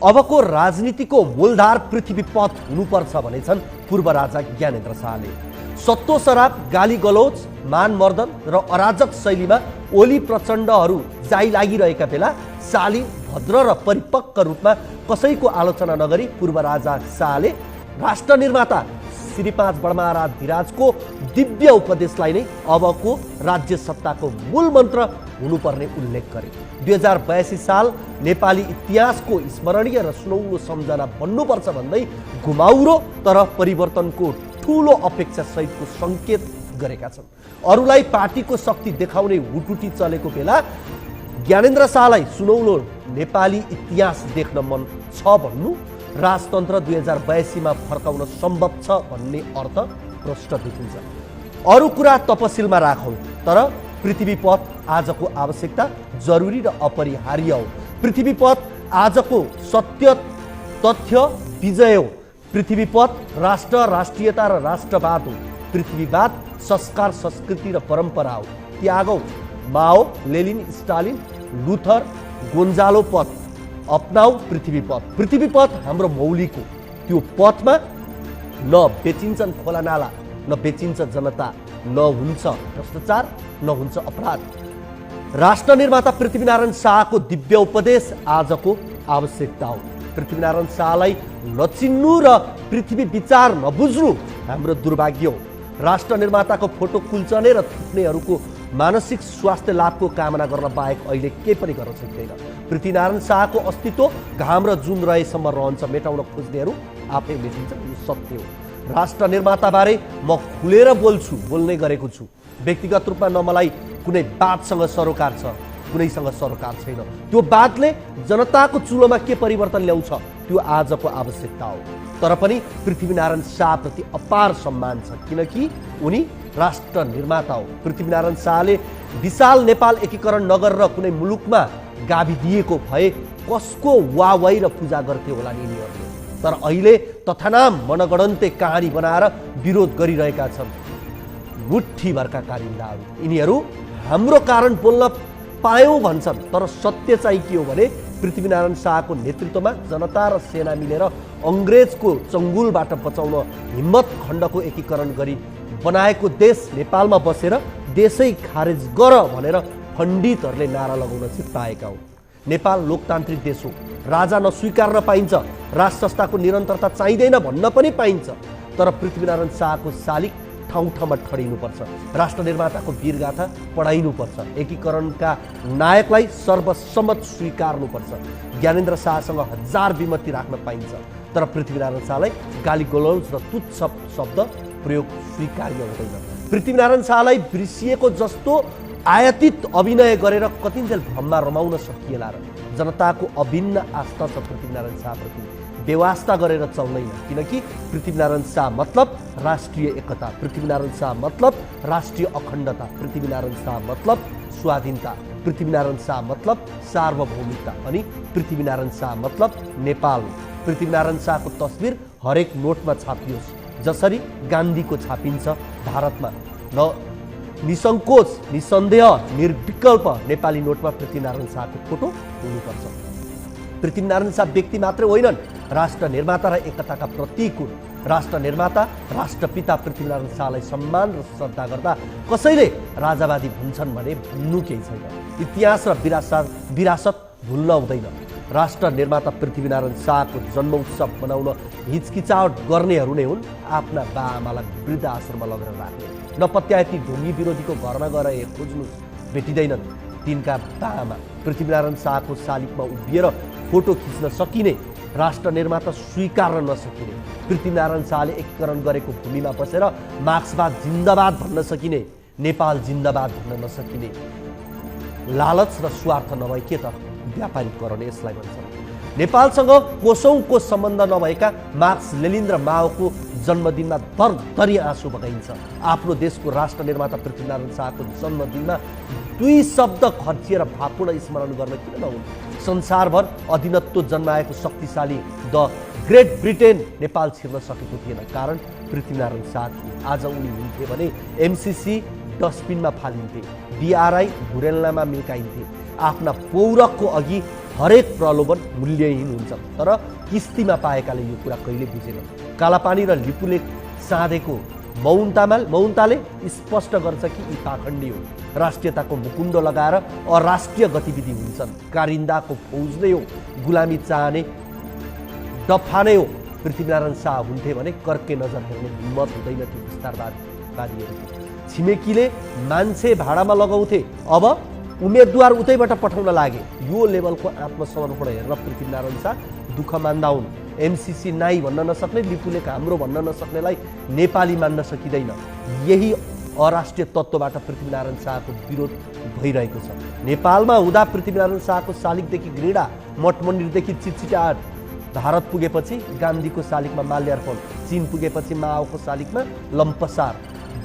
अबको राजनीतिको मूलधार पृथ्वीपथ हुनुपर्छ भनेछन् पूर्व राजा ज्ञानेन्द्र शाहले। सत्तो शराब, गाली गलौज, मानमर्दन र अराजक शैलीमा ओली प्रचण्डहरू जाइ लागिरहेका बेला शाहले भद्र र परिपक्व रूपमा कसैको आलोचना नगरी पूर्व राजा शाहले राष्ट्र निर्माता श्री 5 बडमहाराज धिराजको दिव्य उपदेशलाई नै अबको राज्य सत्ताको मूल मन्त्र हुनुपर्ने उल्लेख गरे। 2082 साल नेपाली इतिहासको स्मरणीय र सुनौलो सम्झना बन्नुपर्छ भन्दै घुमाउरो तर परिवर्तनको ठूलो अपेक्षा सहितको संकेत गरेका छन्। अरूलाई पार्टीको शक्ति देखाउने हुटुटी चलेको बेला ज्ञानेन्द्र शाहलाई सुनौलो नेपाली इतिहास देख्न मन छ भन्नु राजतन्त्र 2082 मा फर्काउन सम्भव छ भन्ने अर्थ प्रष्ट देखिन्छ। अरू कुरा तपसिलमा राखौं, तर पृथ्वीपथ आजको आवश्यकता जरुरी र अपरिहार्य हो। पृथ्वीपथ आजको सत्य तथ्य विजय हो। पृथ्वीपथ राष्ट्र, राष्ट्रियता र राष्ट्रवाद हो। पृथ्वीवाद संस्कार, संस्कृति र परम्परा हो। त्याग हो। माओ, लेनिन, स्टालिन, लुथर, गोन्जालो पथ अपनाऊ पृथ्वीपथ। पृथ्वीपथ हाम्रो मौलिक हो। त्यो पथमा न बेचिन्छन् खोला नाला, न बेचिन्छ जनता, न हुन्छ भ्रष्टाचार, न हुन्छ अपराध। राष्ट्र निर्माता पृथ्वीनारायण शाहको दिव्य उपदेश आजको आवश्यकता हो। पृथ्वीनारायण शाहलाई नचिन्नु र पृथ्वी विचार नबुझ्नु हाम्रो दुर्भाग्य हो। राष्ट्र निर्माताको फोटो कुल्चने र थुक्नेहरूको मानसिक स्वास्थ्य लाभको कामना गर्न बाहेक अहिले केही पनि गर्न सकिँदैन। पृथ्वीनारायण शाहको अस्तित्व घाम र जुन रहेसम्म रहन्छ। मेटाउन खोज्नेहरू आफै मेटिन्छ, यो सत्य हो। राष्ट्र निर्माताबारे म खुलेर बोल्ने गरेको छु। व्यक्तिगत रूपमा न मलाई कुनै वादसँग सरोकार छ, कुनैसँग सरोकार छैन। त्यो वादले जनताको चुलोमा के परिवर्तन ल्याउँछ त्यो आजको आवश्यकता हो। तर पनि पृथ्वीनारायण शाहप्रति अपार सम्मान छ, किनकि उनी राष्ट्र निर्माता हो। पृथ्वीनारायण शाहले विशाल नेपाल एकीकरण नगरेर कुनै मुलुकमा गाभिदिएको भए कसको वाहवाही र पूजा गर्थे होला नि यिनीहरूले। तर अहिले तथानाम मनगढन्ते कहानी बनाएर विरोध गरिरहेका छन् मुठ्ठीभरका कारिन्दाहरू। यिनीहरू हाम्रो कारण बोल्न पायौँ भन्छन्, तर सत्य चाहिँ के हो भने पृथ्वीनारायण शाहको नेतृत्वमा जनता र सेना मिलेर अङ्ग्रेजको चङ्गुलबाट बचाउन हिम्मत खण्डको एकीकरण गरी बनाएको देश नेपालमा बसेर देशै खारेज गर भनेर पण्डितहरूले नारा लगाउन चित्ताएका हुन्। नेपाल लोकतान्त्रिक देश हो। राजा नस्वीकार्न पाइन्छ, राज संस्थाको निरन्तरता चाहिँदैन भन्न पनि पाइन्छ। तर पृथ्वीनारायण शाहको शालिग ठाउँ ठाउँमा ठडिनुपर्छ। राष्ट्र निर्माताको वीरगाथा पढाइनुपर्छ। एकीकरणका नायकलाई सर्वसम्मत स्वीकार्नुपर्छ। ज्ञानेन्द्र शाहसँग हजार विमति राख्न पाइन्छ, तर पृथ्वीनारायण शाहलाई गाली गलौज र तुच्छ शब्द प्रयोग स्वीकार्य हुँदैन। पृथ्वीनारायण शाहलाई बिर्सिएको जस्तो आयातित अभिनय गरेर कतिन्जेल भ्रममा रमाउन सकिएला र जनताको अभिन्न आस्था छ पृथ्वीनारायण शाहप्रति। व्यवस्था गरेर चल्दैन, किनकि पृथ्वीनारायण शाह मतलब राष्ट्रिय एकता, पृथ्वीनारायण शाह मतलब राष्ट्रिय अखण्डता, पृथ्वीनारायण शाह मतलब स्वाधीनता, पृथ्वीनारायण शाह मतलब सार्वभौमिकता, अनि पृथ्वीनारायण शाह मतलब नेपाल। पृथ्वीनारायण शाहको तस्बिर हरेक नोटमा छापियोस्, जसरी गान्धीको छापिन्छ भारतमा। निसङ्कोच, निसन्देह, निर्विकल्प नेपाली नोटमा पृथ्वीनारायण शाहको फोटो हुनुपर्छ। पृथ्वीनारायण शाह व्यक्ति मात्रै होइनन्, राष्ट्र निर्माता र एकताका प्रतीक हुन्। राष्ट्र निर्माता, राष्ट्रपिता पृथ्वीनारायण शाहलाई सम्मान र श्रद्धा गर्दा कसैले राजावादी भन्छन् भने भन्नु केही छैन। इतिहास र विरासत भुल्न हुँदैन। राष्ट्र निर्माता पृथ्वीनारायण शाहको जन्मोत्सव मनाउन हिचकिचाहट गर्नेहरू नै हुन् आफ्ना बाआमालाई वृद्ध आश्रममा लगेर राख्ने। नपत्याएती ढुङ्गी विरोधीको घरमा गएर खोज्नु भेटिँदैनन् तिनका बाआमा। पृथ्वीनारायण शाहको शालिगमा उभिएर फोटो खिच्न सकिने, राष्ट्र निर्माता स्वीकार्न नसकिने, पृथ्वीनारायण शाहले एकीकरण गरेको भूमिमा बसेर मार्क्सवाद जिन्दाबाद भन्न सकिने, नेपाल जिन्दाबाद भन्न नसकिने लालच र स्वार्थ नभए के त व्यापारीकरण यसलाई भन्छन्। नेपालसँग कोसौँको सम्बन्ध नभएका मार्क्स, लेनिन र माओको जन्मदिनमा दरदरी आँसु बगाइन्छ। आफ्नो देशको राष्ट्र निर्माता पृथ्वीनारायण शाहको जन्मदिनमा दुई शब्द खर्चिएर भावपूर्ण स्मरण गर्न किन नहुन्? संसारभर अधीनत्व जन्माएको शक्तिशाली द ग्रेट ब्रिटेन नेपाल छिर्न सकेको थिएन, कारण पृथ्वीनारायण शाह थिए। आज उनी हुन्थे भने एमसीसी डस्टबिनमा फालिन्थे, बीआरआई भुरेल्लामा मिल्काइन्थे। आफ्ना पौरखको अघि हरेक प्रलोभन मूल्यहीन हुन्छ, तर किस्तीमा पाएकाले यो कुरा कहिले बुझेन। कालापानी र लिपुले साधेको मौनताले स्पष्ट गर्छ कि यी पाखण्डी हो। राष्ट्रियताको मुकुण्ड लगाएर अराष्ट्रिय गतिविधि हुन्छन्। कारिन्दाको फौज नै हो, गुलामी चाहने डफा नै हो। पृथ्वीनारायण शाह हुन्थे भने कर्के नजर हेर्ने हिम्मत हुँदैन थियो विस्तारवादीहरूको। छिमेकीले मान्छे भाडामा लगाउँथे, अब उम्मेदवार उतैबाट पठाउन लागे। यो लेभलको आत्मसमर्पण हेरेर पृथ्वीनारायण शाह दुःख मान्दा हुन्। एमसीसी नाई भन्न नसक्ने, लिपुले हाम्रो भन्न नसक्नेलाई नेपाली मान्न सकिँदैन। यही अराष्ट्रिय तत्त्वबाट पृथ्वीनारायण शाहको विरोध भइरहेको छ। नेपालमा हुँदा पृथ्वीनारायण शाहको शालिगदेखि घृणा, मठमन्दिरदेखि चिटचिटाहट, भारत पुगेपछि गान्धीको शालिगमा माल्यार्पण, चीन पुगेपछि माओको शालिगमा लम्पसार,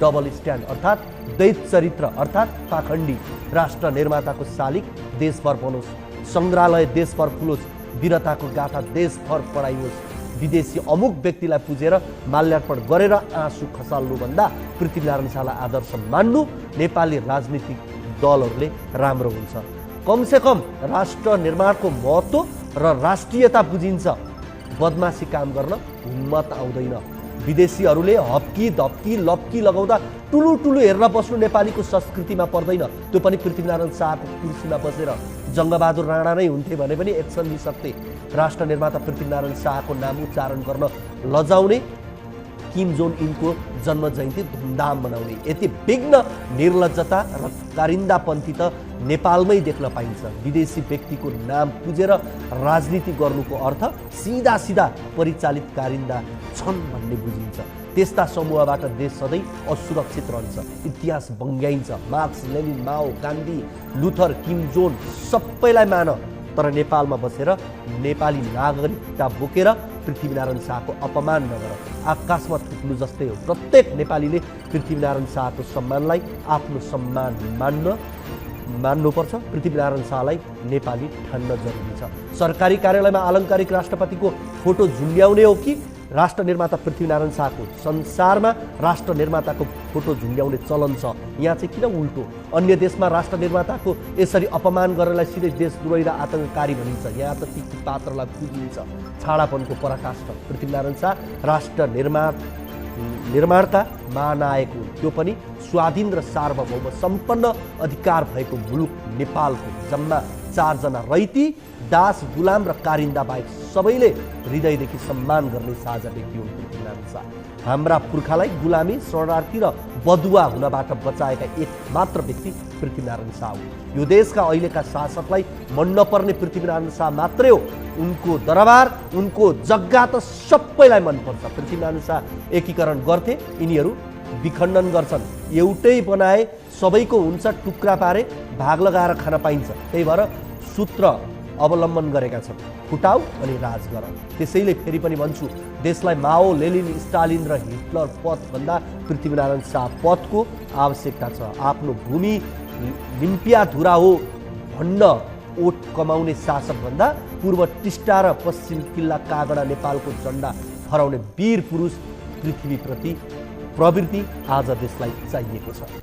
डबल स्ट्यान्ड अर्थात् दैत चरित्र अर्थात् पाखण्डी। राष्ट्र निर्माताको शालिग देशभर बनोस्, सङ्ग्रहालय देशभर खुलोस्, वीरताको गाथा देशभर पढाइयोस्। विदेशी अमुक व्यक्तिलाई पुजेर माल्यार्पण गरेर आँसु खसाल्नुभन्दा पृथ्वीनारायण शाहलाई आदर्श मान्नु नेपाली राजनीतिक दलहरूले राम्रो हुन्छ। कमसेकम राष्ट्र निर्माणको महत्त्व र राष्ट्रियता बुझिन्छ। बदमासी काम गर्न हिम्मत आउँदैन। विदेशीहरूले हप्की धप्की लप्की लगाउँदा टुलु टुलु हेरेर बस्नु नेपालीको संस्कृतिमा पर्दैन। त्यो पनि पृथ्वीनारायण शाहको कुर्सीमा बसेर। जङ्गबहादुर राणा नै हुन्थे भने पनि एक्सन लिइसक्थे। राष्ट्र निर्माता पृथ्वीनारायण शाहको नाम उच्चारण गर्न लजाउने, किम जोन इनको जन्म जयन्ती धुमधाम मनाउने, यति विघ्न निर्लज्जता र कारिन्दापन्थी त नेपालमै देख्न पाइन्छ। विदेशी व्यक्तिको नाम पुजेर राजनीति गर्नुको अर्थ सिधा सिधा परिचालित कारिन्दा छन् भन्ने बुझिन्छ। त्यस्ता समूहबाट देश सधैँ असुरक्षित रहन्छ। इतिहास बङ्ग्याइन्छ। मार्क्स, लेनिन, माओ, गान्धी, लुथर, किम जोन सबैलाई मान, तर नेपालमा बसेर नेपाली नागरिकता बोकेर पृथ्वीनारायण शाहको अपमान नगर। आकाशमा थुक्नु जस्तै हो। प्रत्येक नेपालीले पृथ्वीनारायण शाहको सम्मानलाई आफ्नो सम्मान मान्नुपर्छ। पृथ्वीनारायण शाहलाई नेपाली ठान्न जरुरी छ। सरकारी कार्यालयमा आलङ्कारिक राष्ट्रपतिको फोटो झुन्ड्याउने हो कि राष्ट्र निर्माता पृथ्वीनारायण शाहको? संसारमा राष्ट्र निर्माताको फोटो झुन्ड्याउने चलन छ, यहाँ चाहिँ किन उल्टो? अन्य देशमा राष्ट्र निर्माताको यसरी अपमान गर्नलाई सिधै देशद्रोही र आतङ्ककारी भनिन्छ। यहाँ त ती पात्रलाई पुजिन्छ। छाडापनको पराकाष्ठ। पृथ्वीनारायण शाह राष्ट्र निर्माणका महानायक हुन्। त्यो पनि स्वाधीन र सार्वभौम सम्पन्न अधिकार भएको मुलुक नेपालको। जम्मा 4 जना रैती, दास, गुलाम र कारिन्दा बाहेक सबैले हृदयदेखि सम्मान गर्ने साझा व्यक्ति हुन् पृथ्वीनारायण शाह। हाम्रा पुर्खालाई गुलामी, शरणार्थी र बदुवा हुनबाट बचाएका एक मात्र व्यक्ति पृथ्वीनारायण शाह हो। यो देशका अहिलेका शासकलाई मन नपर्ने पृथ्वीनारायण शाह मात्रै हो। उनको दरबार, उनको जग्गा त सबैलाई मनपर्छ। पृथ्वीनारायण शाह एकीकरण गर्थे, यिनीहरू विखण्डन गर्छन्। एउटै बनाए सबैको हुन्छ, टुक्रा पारे भाग लगाएर खान पाइन्छ। त्यही भएर सूत्र अवलम्बन गरेका छन्, फुटाउ अनि राज गर। त्यसैले फेरि पनि भन्छु, देशलाई माओ, लेनिन, स्टालिन र हिटलर पथभन्दा पृथ्वीनारायण शाह पथको आवश्यकता छ। आफ्नो भूमि लिम्पियाधुरा हो भन्न ओट कमाउने शासकभन्दा पूर्व टिस्टा र पश्चिम किल्ला कागडा नेपालको झन्डा फहराउने वीर पुरुष पृथ्वीप्रति प्रवृत्ति आज देशलाई चाहिएको छ।